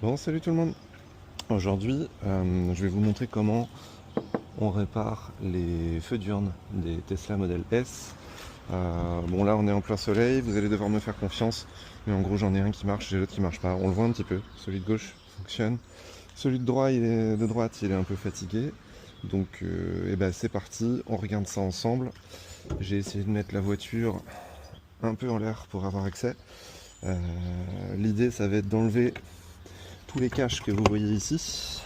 Bon, salut tout le monde. Aujourd'hui, je vais vous montrer comment on répare les feux diurnes des Tesla Model S. Bon, là, on est en plein soleil, vous allez devoir me faire confiance. Mais en gros, j'en ai un qui marche, j'ai l'autre qui marche pas. On le voit un petit peu. Celui de gauche fonctionne. Celui de droite, il est un peu fatigué. Donc, eh ben, c'est parti. On regarde ça ensemble. J'ai essayé de mettre la voiture un peu en l'air pour avoir accès. L'idée, ça va être d'enlever tous les caches que vous voyez ici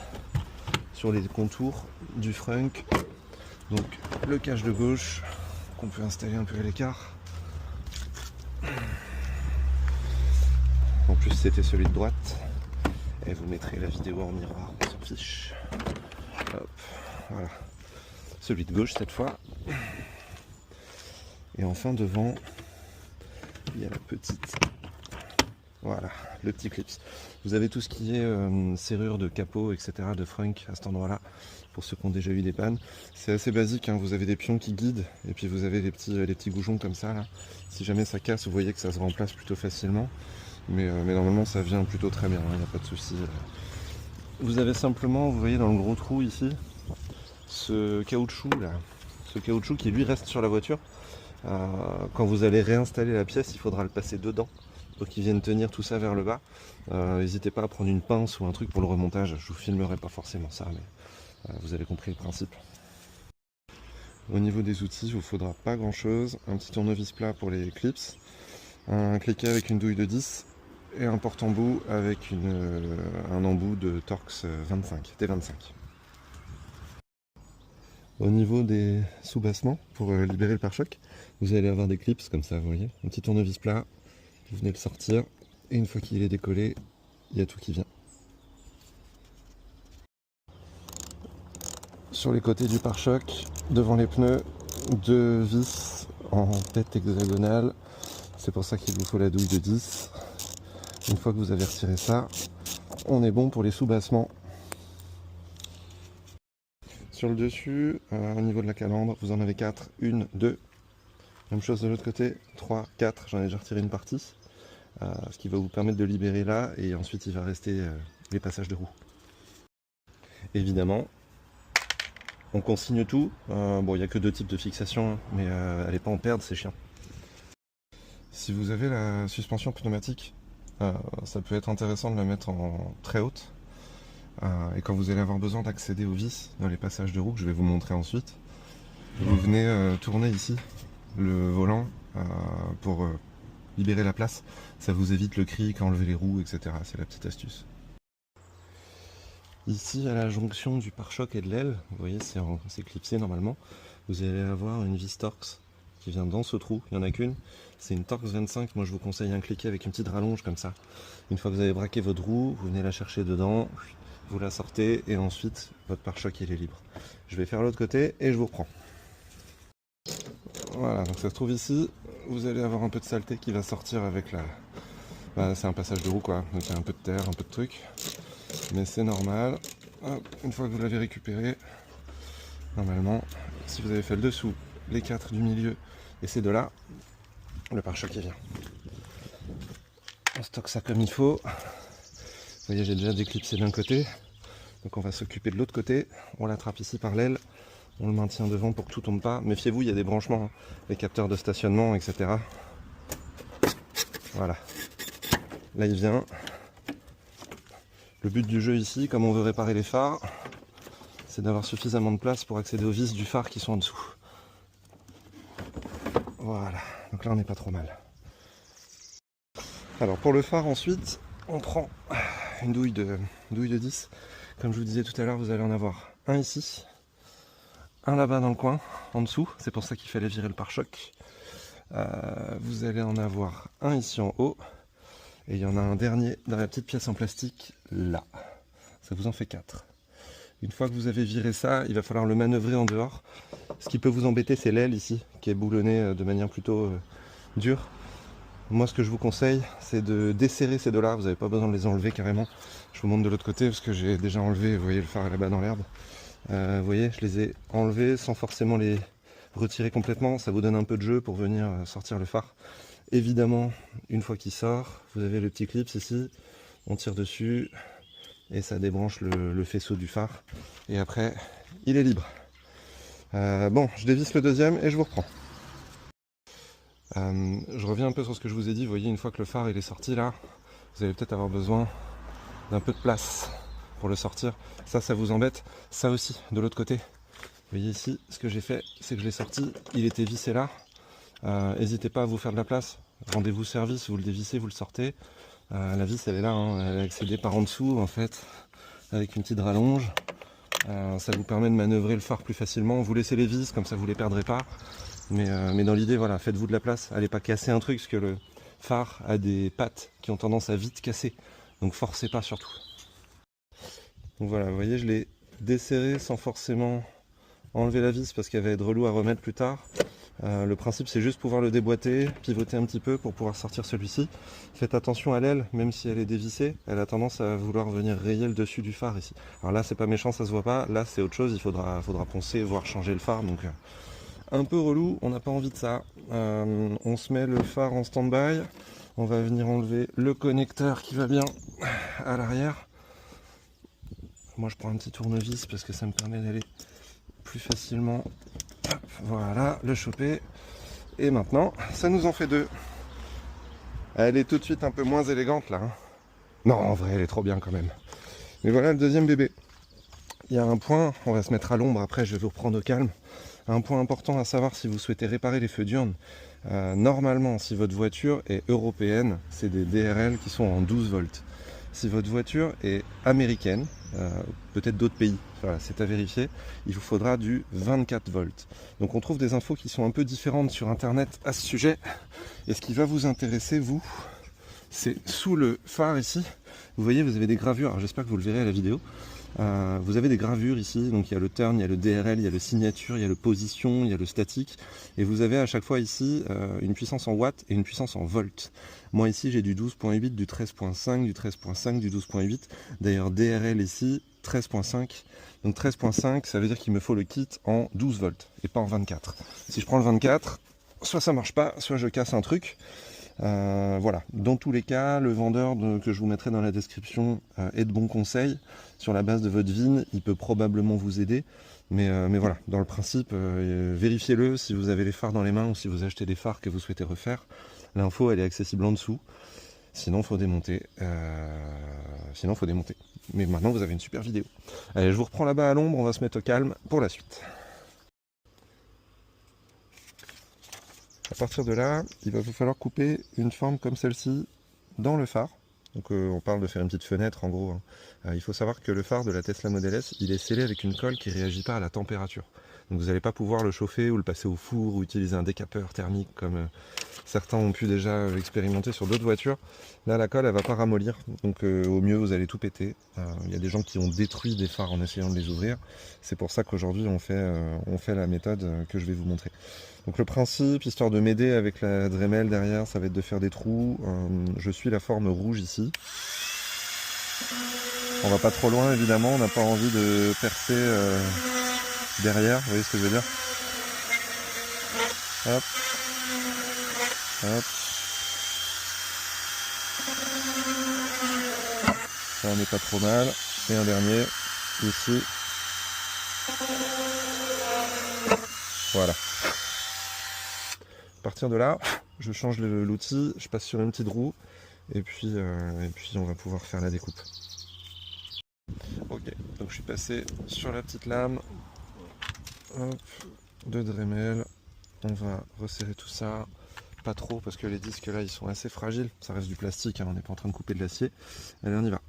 sur les contours du frunk. Donc le cache de gauche qu'on peut installer un peu à l'écart. En plus c'était celui de droite. Et vous mettrez la vidéo en miroir, on s'en fiche. Hop, voilà. Celui de gauche cette fois. Et enfin devant, il y a la petite. Voilà, le petit clips. Vous avez tout ce qui est serrure de capot, etc., de frunk à cet endroit-là, pour ceux qui ont déjà eu des pannes. C'est assez basique, hein. Vous avez des pions qui guident, et puis vous avez les petits goujons comme ça, là. Si jamais ça casse, vous voyez que ça se remplace plutôt facilement. Mais normalement, ça vient plutôt très bien, il n'y a pas de souci. Vous avez simplement, vous voyez dans le gros trou ici, ce caoutchouc, là. Ce caoutchouc qui, lui, reste sur la voiture. Quand vous allez réinstaller la pièce, il faudra le passer dedans pour qu'ils viennent tenir tout ça vers le bas. N'hésitez pas à prendre une pince ou un truc pour le remontage. Je vous filmerai pas forcément ça, mais vous avez compris le principe. Au niveau des outils, il vous faudra pas grand chose. Un petit tournevis plat pour les clips, un cliquet avec une douille de 10 et un porte-embout avec un embout de Torx 25, T25. Au niveau des sous-bassements, pour libérer le pare-choc, vous allez avoir des clips comme ça, vous voyez. Un petit tournevis plat, vous venez le sortir, et une fois qu'il est décollé, il y a tout qui vient. Sur les côtés du pare-choc, devant les pneus, deux vis en tête hexagonale. C'est pour ça qu'il vous faut la douille de 10. Une fois que vous avez retiré ça, on est bon pour les sous-bassements. Sur le dessus, au niveau de la calandre, vous en avez 4, 1, 2. Même chose de l'autre côté, 3, 4, j'en ai déjà retiré une partie. Ce qui va vous permettre de libérer là, et ensuite il va rester les passages de roues. Évidemment, on consigne tout. Bon, il n'y a que deux types de fixation, mais allez pas en perdre, c'est chiant. Si vous avez la suspension pneumatique, ça peut être intéressant de la mettre en très haute. Et quand vous allez avoir besoin d'accéder aux vis dans les passages de roues, que je vais vous montrer ensuite, vous venez tourner ici le volant pour libérer la place. Ça vous évite le cric, enlever les roues, etc. C'est la petite astuce. Ici, à la jonction du pare-choc et de l'aile, vous voyez, c'est clipsé normalement. Vous allez avoir une vis Torx qui vient dans ce trou. Il n'y en a qu'une. C'est une Torx 25. Moi, je vous conseille un cliquet avec une petite rallonge comme ça. Une fois que vous avez braqué votre roue, vous venez la chercher dedans, vous la sortez et ensuite, votre pare-choc, il est libre. Je vais faire l'autre côté et je vous reprends. Voilà, donc ça se trouve ici. Vous allez avoir un peu de saleté qui va sortir avec la... Bah, c'est un passage de roue, quoi. Donc il y a un peu de terre, un peu de truc. Mais c'est normal. Hop, une fois que vous l'avez récupéré, normalement, si vous avez fait le dessous, les 4 du milieu et ces deux-là, le pare-choc il vient. On stocke ça comme il faut. Vous voyez, j'ai déjà déclipsé d'un côté. Donc on va s'occuper de l'autre côté. On l'attrape ici par l'aile. On le maintient devant pour que tout tombe pas. Méfiez-vous, il y a des branchements, hein, les capteurs de stationnement, etc. Voilà. Là il vient. Le but du jeu ici, comme on veut réparer les phares, c'est d'avoir suffisamment de place pour accéder aux vis du phare qui sont en dessous. Voilà, donc là on n'est pas trop mal. Alors pour le phare ensuite, on prend une douille de 10. Comme je vous disais tout à l'heure, vous allez en avoir un ici, un là-bas dans le coin, en dessous, c'est pour ça qu'il fallait virer le pare-choc. Vous allez en avoir un ici en haut, et il y en a un dernier dans la petite pièce en plastique là. Ça vous en fait 4. Une fois que vous avez viré ça, il va falloir le manœuvrer en dehors. Ce qui peut vous embêter, c'est l'aile ici, qui est boulonnée de manière plutôt dure. Moi, ce que je vous conseille, c'est de desserrer ces deux-là. Vous n'avez pas besoin de les enlever carrément. Je vous montre de l'autre côté, parce que j'ai déjà enlevé, vous voyez, le phare est là-bas dans l'herbe. Vous voyez, je les ai enlevés sans forcément les retirer complètement. Ça vous donne un peu de jeu pour venir sortir le phare. Évidemment, une fois qu'il sort, vous avez le petit clips ici. On tire dessus. et ça débranche le faisceau du phare. Et après, il est libre. Bon, je dévisse le deuxième et je vous reprends. Je reviens un peu sur ce que je vous ai dit. Vous voyez, une fois que le phare il est sorti là, vous allez peut-être avoir besoin d'un peu de place pour le sortir. Ça vous embête. Ça aussi, de l'autre côté. Vous voyez ici, ce que j'ai fait, c'est que je l'ai sorti. Il était vissé là. N'hésitez pas à vous faire de la place. Rendez-vous service, vous le dévissez, vous le sortez. La vis, elle est là, hein. Elle est accédée par en dessous, en fait, avec une petite rallonge. Ça vous permet de manœuvrer le phare plus facilement. Vous laissez les vis, comme ça vous les perdrez pas. Mais dans l'idée, voilà, faites-vous de la place. Allez pas casser un truc, parce que le phare a des pattes qui ont tendance à vite casser. Donc forcez pas surtout. Donc voilà, vous voyez, je l'ai desserré sans forcément enlever la vis, parce qu'elle va être relou à remettre plus tard. Le principe, c'est juste pouvoir le déboîter, pivoter un petit peu pour pouvoir sortir celui-ci. Faites attention à l'aile, même si elle est dévissée, elle a tendance à vouloir venir rayer le dessus du phare ici. Alors là, c'est pas méchant, ça se voit pas. Là, c'est autre chose, il faudra poncer, voire changer le phare. Donc un peu relou, on n'a pas envie de ça. On se met le phare en stand-by. On va venir enlever le connecteur qui va bien à l'arrière. Moi, je prends un petit tournevis parce que ça me permet d'aller plus facilement. Hop, voilà, le choper. Et maintenant, ça nous en fait deux. Elle est tout de suite un peu moins élégante là. Non, en vrai, elle est trop bien quand même. Mais voilà le deuxième bébé. Il y a un point, on va se mettre à l'ombre après, je vais vous reprendre au calme. Un point important à savoir si vous souhaitez réparer les feux diurnes. Normalement, si votre voiture est européenne, c'est des DRL qui sont en 12 volts. Si votre voiture est américaine, peut-être d'autres pays, voilà, c'est à vérifier, il vous faudra du 24 volts. Donc on trouve des infos qui sont un peu différentes sur internet à ce sujet. Et ce qui va vous intéresser, vous, c'est sous le phare ici. Vous voyez, vous avez des gravures, alors j'espère que vous le verrez à la vidéo. Vous avez des gravures ici, donc il y a le turn, il y a le DRL, il y a le signature, il y a le position, il y a le statique. Et vous avez à chaque fois ici une puissance en watts et une puissance en volts. Moi ici j'ai du 12.8, du 13.5, du 13.5, du 12.8. D'ailleurs DRL ici, 13.5. Donc 13.5, ça veut dire qu'il me faut le kit en 12 volts et pas en 24. Si je prends le 24, soit ça marche pas, soit je casse un truc. Voilà, dans tous les cas, le vendeur que je vous mettrai dans la description est de bons conseils. Sur la base de votre VIN, il peut probablement vous aider. Mais voilà, dans le principe, vérifiez-le si vous avez les phares dans les mains ou si vous achetez des phares que vous souhaitez refaire. L'info, elle est accessible en dessous. Sinon, il faut démonter. Mais maintenant, vous avez une super vidéo. Allez, je vous reprends là-bas à l'ombre, on va se mettre au calme pour la suite. À partir de là, il va vous falloir couper une forme comme celle-ci dans le phare. Donc on parle de faire une petite fenêtre en gros. Hein. Il faut savoir que le phare de la Tesla Model S, il est scellé avec une colle qui ne réagit pas à la température. Donc vous n'allez pas pouvoir le chauffer ou le passer au four ou utiliser un décapeur thermique comme certains ont pu déjà expérimenter sur d'autres voitures. Là la colle elle va pas ramollir, donc au mieux vous allez tout péter. Il y a des gens qui ont détruit des phares en essayant de les ouvrir. C'est pour ça qu'aujourd'hui on fait la méthode que je vais vous montrer. Donc le principe, histoire de m'aider avec la Dremel derrière, ça va être de faire des trous. Je suis la forme rouge ici. On va pas trop loin évidemment, on n'a pas envie de percer derrière, vous voyez ce que je veux dire? Hop. Hop. Ça on n'est pas trop mal. Et un dernier, ici. Voilà. À partir de là, je change l'outil, je passe sur une petite roue et puis on va pouvoir faire la découpe. Ok, donc je suis passé sur la petite lame. Hop, de Dremel. On va resserrer tout ça. Pas trop parce que les disques là ils sont assez fragiles. Ça reste du plastique, hein, on n'est pas en train de couper de l'acier. Allez, on y va.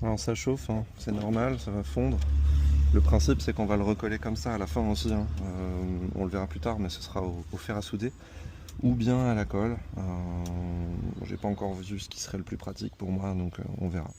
Alors ça chauffe, hein, c'est normal, ça va fondre. Le principe c'est qu'on va le recoller comme ça à la fin aussi, hein. On le verra plus tard, mais ce sera au fer à souder ou bien à la colle. J'ai pas encore vu ce qui serait le plus pratique pour moi, donc on verra.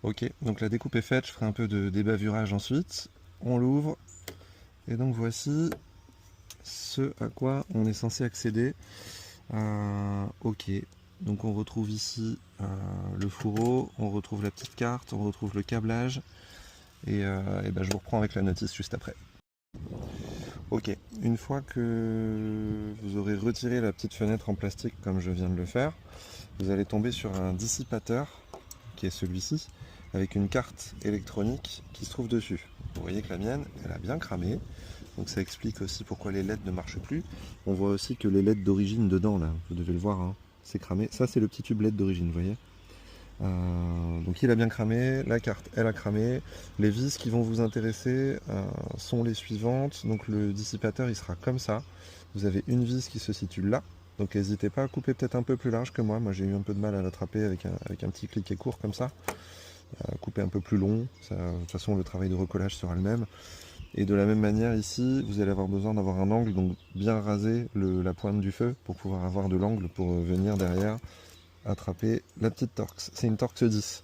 Ok, donc la découpe est faite, je ferai un peu de débavurage ensuite. On l'ouvre, et donc voici ce à quoi on est censé accéder. Ok, donc on retrouve ici le fourreau, on retrouve la petite carte, on retrouve le câblage, et ben je vous reprends avec la notice juste après. Ok, une fois que vous aurez retiré la petite fenêtre en plastique comme je viens de le faire, vous allez tomber sur un dissipateur, qui est celui-ci, avec une carte électronique qui se trouve dessus. Vous voyez que la mienne, elle a bien cramé, donc ça explique aussi pourquoi les LED ne marchent plus. On voit aussi que les LED d'origine dedans, là, vous devez le voir, hein, c'est cramé. Ça c'est le petit tube LED d'origine, vous voyez. Donc il a bien cramé, la carte elle a cramé. Les vis qui vont vous intéresser sont les suivantes. Donc le dissipateur il sera comme ça. Vous avez une vis qui se situe là. Donc n'hésitez pas à couper peut-être un peu plus large que moi. Moi j'ai eu un peu de mal à l'attraper avec un petit cliquet court comme ça. Couper un peu plus long. Ça, de toute façon le travail de recollage sera le même. Et de la même manière ici, vous allez avoir besoin d'avoir un angle, donc bien raser la pointe du feu pour pouvoir avoir de l'angle pour venir derrière attraper la petite Torx. C'est une Torx 10.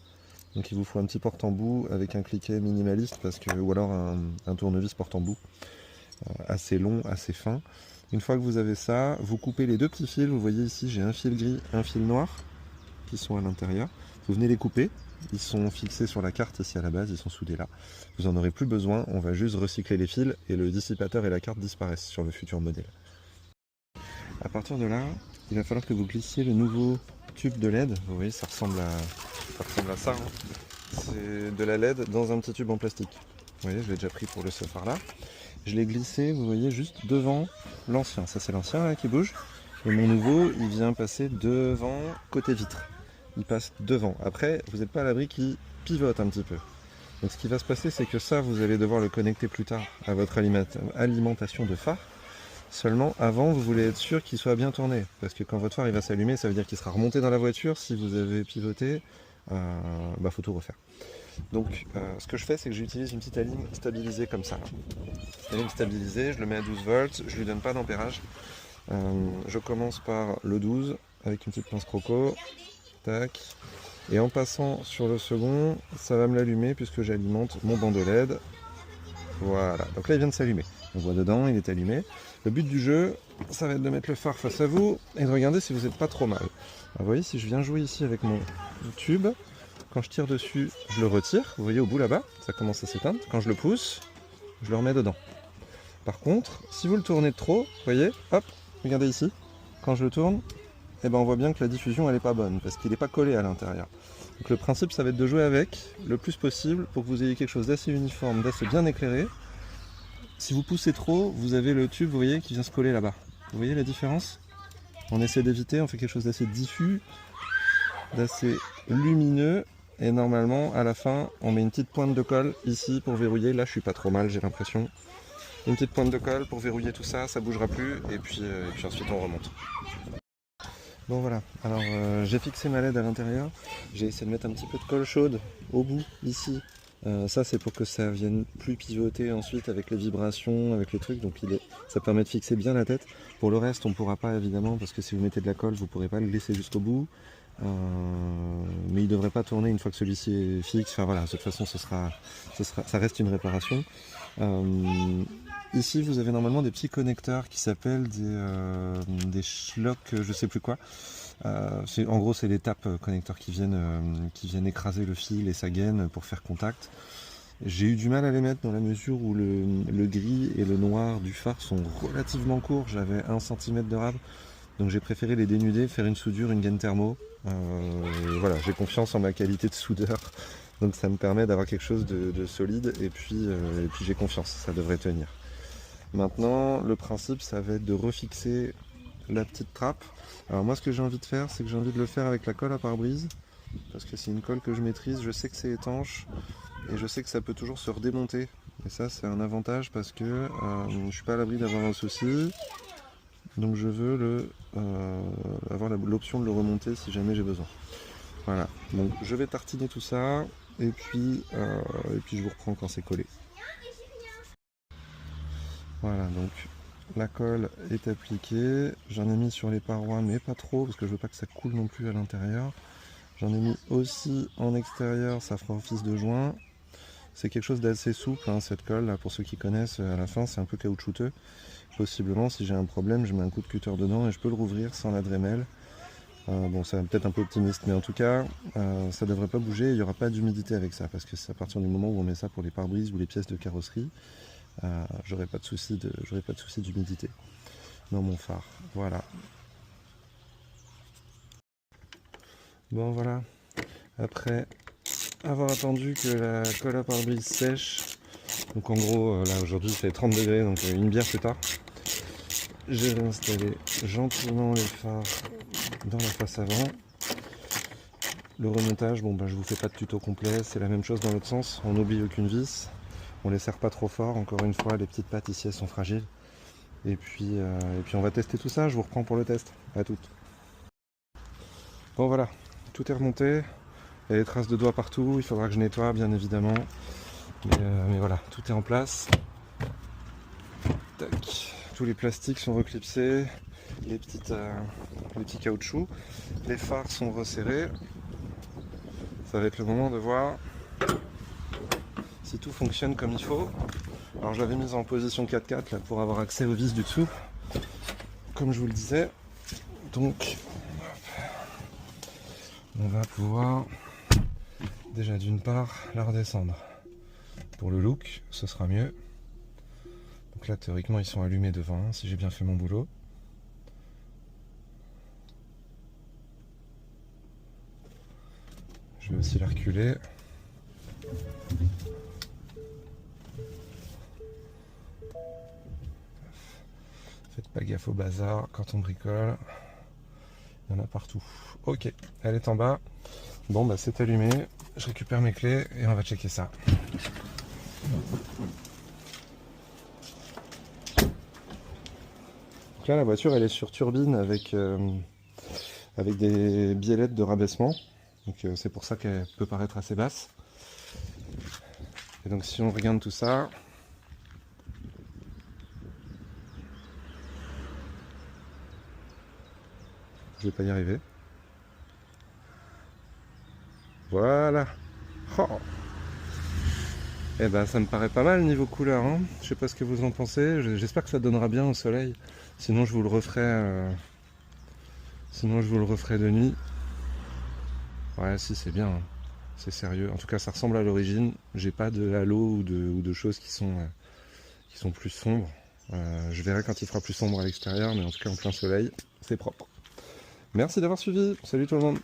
Donc il vous faut un petit porte-embout avec un cliquet minimaliste ou alors un tournevis porte-embout assez long, assez fin. Une fois que vous avez ça, vous coupez les deux petits fils. Vous voyez ici, j'ai un fil gris, un fil noir qui sont à l'intérieur. Vous venez les couper. Ils sont fixés sur la carte ici à la base, ils sont soudés là. Vous n'en aurez plus besoin, on va juste recycler les fils et le dissipateur et la carte disparaissent sur le futur modèle. À partir de là, il va falloir que vous glissiez le nouveau tube de LED. Vous voyez, ça ressemble à ça. Hein. C'est de la LED dans un petit tube en plastique. Vous voyez, je l'ai déjà pris pour le sophar là. Je l'ai glissé, vous voyez, juste devant l'ancien. Ça c'est l'ancien là qui bouge. Et mon nouveau, il vient passer devant côté vitre. Il passe devant. Après, vous n'êtes pas à l'abri qu'il pivote un petit peu. Donc ce qui va se passer, c'est que ça, vous allez devoir le connecter plus tard à votre alimentation de phare. Seulement, avant, vous voulez être sûr qu'il soit bien tourné. Parce que quand votre phare il va s'allumer, ça veut dire qu'il sera remonté dans la voiture. Si vous avez pivoté, faut tout refaire. Donc, ce que je fais, c'est que j'utilise une petite alim stabilisée comme ça. Alim stabilisée, je le mets à 12 volts, je lui donne pas d'ampérage. Je commence par le 12 avec une petite pince croco. Tac. Et en passant sur le second, ça va me l'allumer puisque j'alimente mon bandeau LED. Voilà, donc là il vient de s'allumer. On voit dedans, il est allumé. Le but du jeu, ça va être de mettre le phare face à vous et de regarder si vous n'êtes pas trop mal. Alors, vous voyez, si je viens jouer ici avec mon tube, quand je tire dessus, je le retire. Vous voyez au bout là-bas, ça commence à s'éteindre. Quand je le pousse, je le remets dedans. Par contre, si vous le tournez de trop, vous voyez, hop, regardez ici. Quand je le tourne, eh ben on voit bien que la diffusion elle n'est pas bonne parce qu'il n'est pas collé à l'intérieur. Donc le principe ça va être de jouer avec le plus possible pour que vous ayez quelque chose d'assez uniforme, d'assez bien éclairé. Si vous poussez trop, vous avez le tube, vous voyez, qui vient se coller là-bas. Vous voyez la différence? On essaie d'éviter, on fait quelque chose d'assez diffus, d'assez lumineux. Et normalement, à la fin, on met une petite pointe de colle ici pour verrouiller. Là, je suis pas trop mal, j'ai l'impression. Une petite pointe de colle pour verrouiller tout ça, ça bougera plus. Et puis ensuite, on remonte. Bon voilà, alors j'ai fixé ma LED à l'intérieur, j'ai essayé de mettre un petit peu de colle chaude au bout, ici. Ça c'est pour que ça vienne plus pivoter ensuite avec les vibrations, avec les trucs, donc ça permet de fixer bien la tête. Pour le reste on ne pourra pas évidemment, parce que si vous mettez de la colle, vous ne pourrez pas le glisser jusqu'au bout. Mais il ne devrait pas tourner une fois que celui-ci est fixe, enfin voilà, de toute façon ça reste une réparation. Ici, vous avez normalement des petits connecteurs qui s'appellent des schlock, je sais plus quoi. En gros, c'est les tapes connecteurs qui viennent écraser le fil et sa gaine pour faire contact. J'ai eu du mal à les mettre dans la mesure où le gris et le noir du phare sont relativement courts. J'avais 1 cm de rab, donc j'ai préféré les dénuder, faire une soudure, une gaine thermo. Voilà, j'ai confiance en ma qualité de soudeur. Donc ça me permet d'avoir quelque chose de solide et puis j'ai confiance, ça devrait tenir. Maintenant, le principe, ça va être de refixer la petite trappe. Alors moi ce que j'ai envie de faire, c'est que j'ai envie de le faire avec la colle à pare-brise, parce que c'est une colle que je maîtrise, je sais que c'est étanche, et je sais que ça peut toujours se redémonter. Et ça c'est un avantage parce que je suis pas à l'abri d'avoir un souci, donc je veux avoir l'option de le remonter si jamais j'ai besoin. Voilà, donc je vais tartiner tout ça, et puis je vous reprends quand c'est collé. Voilà, donc la colle est appliquée, j'en ai mis sur les parois mais pas trop parce que je veux pas que ça coule non plus à l'intérieur. J'en ai mis aussi en extérieur, ça fera office de joint. C'est quelque chose d'assez souple hein, cette colle, là, pour ceux qui connaissent, à la fin c'est un peu caoutchouteux. Possiblement si j'ai un problème je mets un coup de cutter dedans et je peux le rouvrir sans la Dremel. Bon c'est peut-être un peu optimiste mais en tout cas ça devrait pas bouger, il n'y aura pas d'humidité avec ça parce que c'est à partir du moment où on met ça pour les pare-brises ou les pièces de carrosserie. J'aurais pas de souci d'humidité dans mon phare. Voilà. Bon voilà. Après avoir attendu que la colle à pare-brise sèche, donc en gros là aujourd'hui il fait 30 degrés donc une bière plus tard, j'ai réinstallé gentiment les phares dans la face avant. Le remontage, bon bah je vous fais pas de tuto complet, c'est la même chose dans l'autre sens, on n'oublie aucune vis. On les serre pas trop fort, encore une fois, les petites pattes ici elles sont fragiles. Et puis on va tester tout ça, je vous reprends pour le test. À toutes. Bon voilà, tout est remonté. Il y a des traces de doigts partout, il faudra que je nettoie bien évidemment. Mais voilà, tout est en place. Tac. Tous les plastiques sont reclipsés, les petits caoutchoucs. Les phares sont resserrés. Ça va être le moment de voir si tout fonctionne comme il faut. Alors je l'avais mise en position 4x4 là, pour avoir accès aux vis du dessous, comme je vous le disais. Donc on va pouvoir déjà d'une part la redescendre. Pour le look, ce sera mieux. Donc là théoriquement ils sont allumés devant, hein, si j'ai bien fait mon boulot. Je vais aussi la reculer. Faites pas gaffe au bazar quand on bricole. Il y en a partout. Ok, elle est en bas. Bon bah c'est allumé. Je récupère mes clés et on va checker ça. Donc là la voiture elle est sur turbine avec des biellettes de rabaissement. Donc c'est pour ça qu'elle peut paraître assez basse. Et donc si on regarde tout ça, je vais pas y arriver. Voilà. Oh. Eh ben ça me paraît pas mal niveau couleur, hein. Je sais pas ce que vous en pensez. J'espère que ça donnera bien au soleil. Sinon je vous le referai. De nuit. Ouais si c'est bien. Hein. C'est sérieux. En tout cas ça ressemble à l'origine. J'ai pas de halo ou de choses qui sont plus sombres. Je verrai quand il fera plus sombre à l'extérieur, mais en tout cas en plein soleil, c'est propre. Merci d'avoir suivi. Salut tout le monde.